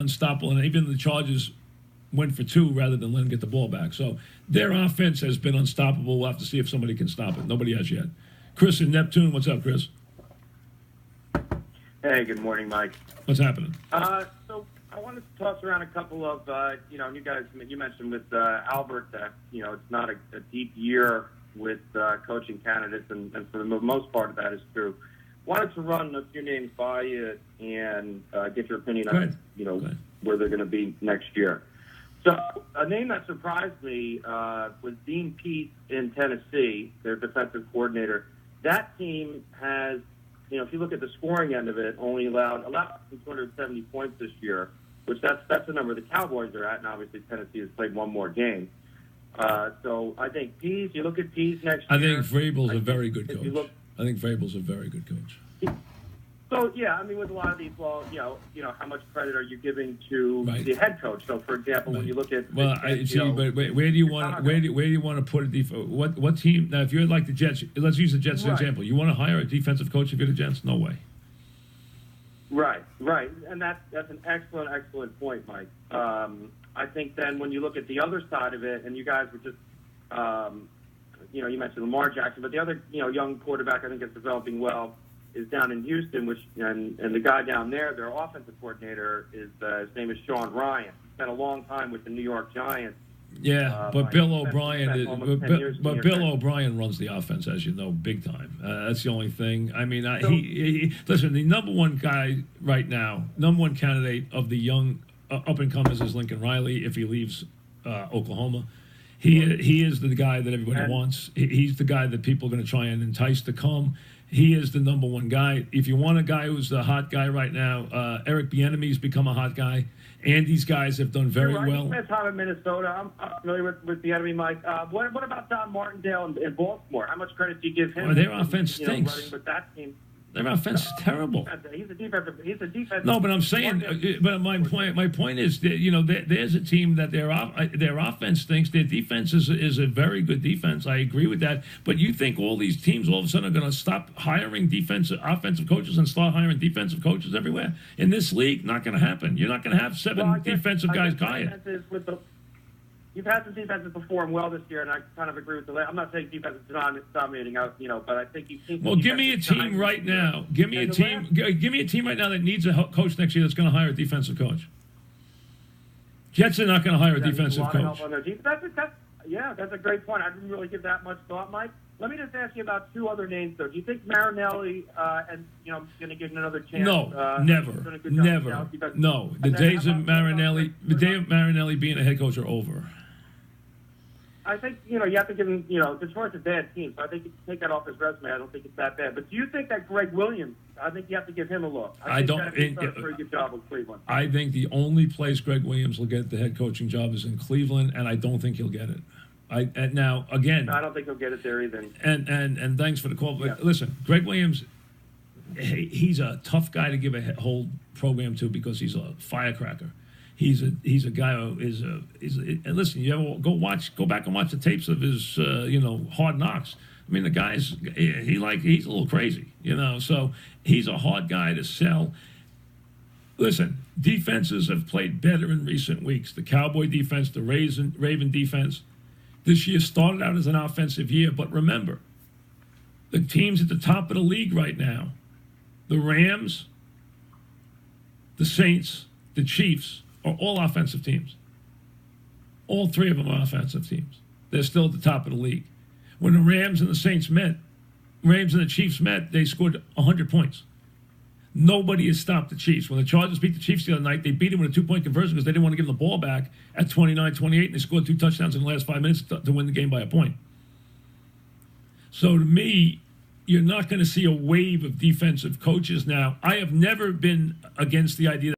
unstoppable, and even the Chargers went for 2 rather than let them get the ball back. So their offense has been unstoppable. We'll have to see if somebody can stop it. Nobody has yet. Chris in Neptune, what's up, Chris? Hey, good morning, Mike. What's happening? So I wanted to toss around a couple of, you mentioned with Albert that, it's not a deep year with coaching candidates, and for the most part of that is true. Wanted to run a few names by you and get your opinion on, where they're going to be next year. So a name that surprised me was Dean Pease in Tennessee, their defensive coordinator. That team has, if you look at the scoring end of it, only allowed 270 points this year, which that's the number the Cowboys are at, and obviously Tennessee has played one more game. So I think Pease, you look at Pease next year. I think Vrabel's a very good coach. I think Vrabel's a very good coach. So, yeah, I mean, with a lot of these, well, how much credit are you giving to the head coach? So, for example, when you look at... Well, but where do you want to put a what team... Now, if you're like the Jets, let's use the Jets as an example. You want to hire a defensive coach if you're the Jets? No way. Right. And that's an excellent point, Mike. I think then when you look at the other side of it, and you guys were just... you mentioned Lamar Jackson, but the other, young quarterback I think is developing well is down in Houston, and the guy down there, their offensive coordinator, his name is Sean Ryan. He spent a long time with the New York Giants. Yeah, but Bill O'Brien runs the offense, as you know, big time. That's the only thing. I mean, he listen. The number one guy right now, number one candidate of the young up and comers is Lincoln Riley. If he leaves Oklahoma. He is the guy that everybody wants. He's the guy that people are going to try and entice to come. He is the number one guy. If you want a guy who's the hot guy right now, Eric Bieniemy's become a hot guy. And these guys have done very well. He spent time in Minnesota. I'm familiar with Bieniemy, Mike. What about Don Martindale in Baltimore? How much credit do you give him? Well, their offense stinks. Running with that team. Their offense is terrible. He's a defensive. No, but I'm saying, but my point is that, there's a team that their offense stinks. Their defense is a very good defense. I agree with that. But you think all these teams all of a sudden are going to stop hiring offensive coaches and start hiring defensive coaches everywhere in this league? Not going to happen. You're not going to have 7 defensive guys hired. You've had some defenses perform well this year, and I kind of agree with I'm not saying defense is dominating out, but I think you've seen. Well, give me a team right now. Give me a team right now that needs a coach next year that's going to hire a defensive coach. Jets are not going to hire a defensive coach. That's a great point. I didn't really give that much thought, Mike. Let me just ask you about 2 other names, though. Do you think Marinelli and going to get another chance? No, never. No, the days of Marinelli being a head coach are over. I think, you have to give him, Detroit's a bad team, so I think you take that off his resume. I don't think it's that bad. But do you think that Greg Williams, I think you have to give him a look. He's done a pretty good job with Cleveland. I think the only place Greg Williams will get the head coaching job is in Cleveland, and I don't think he'll get it. Now, again... I don't think he'll get it there either. And thanks for the call. But listen, Greg Williams, he's a tough guy to give a whole program to because he's a firecracker. He's a guy who and listen, you ever go back and watch the tapes of his Hard Knocks. I mean, the guy's he's a little crazy, so he's a hard guy to sell. Listen, defenses have played better in recent weeks. The Cowboy defense, the Raven defense. This year started out as an offensive year, but remember, the teams at the top of the league right now, the Rams, the Saints, the Chiefs, are all offensive teams. All 3 of them are offensive teams. They're still at the top of the league. When the Rams and the Chiefs met, they scored 100 points. Nobody has stopped the Chiefs. When the Chargers beat the Chiefs the other night, they beat them with a 2-point conversion because they didn't want to give them the ball back at 29-28, and they scored 2 touchdowns in the last 5 minutes to win the game by a point. So to me, you're not going to see a wave of defensive coaches now. I have never been against the idea that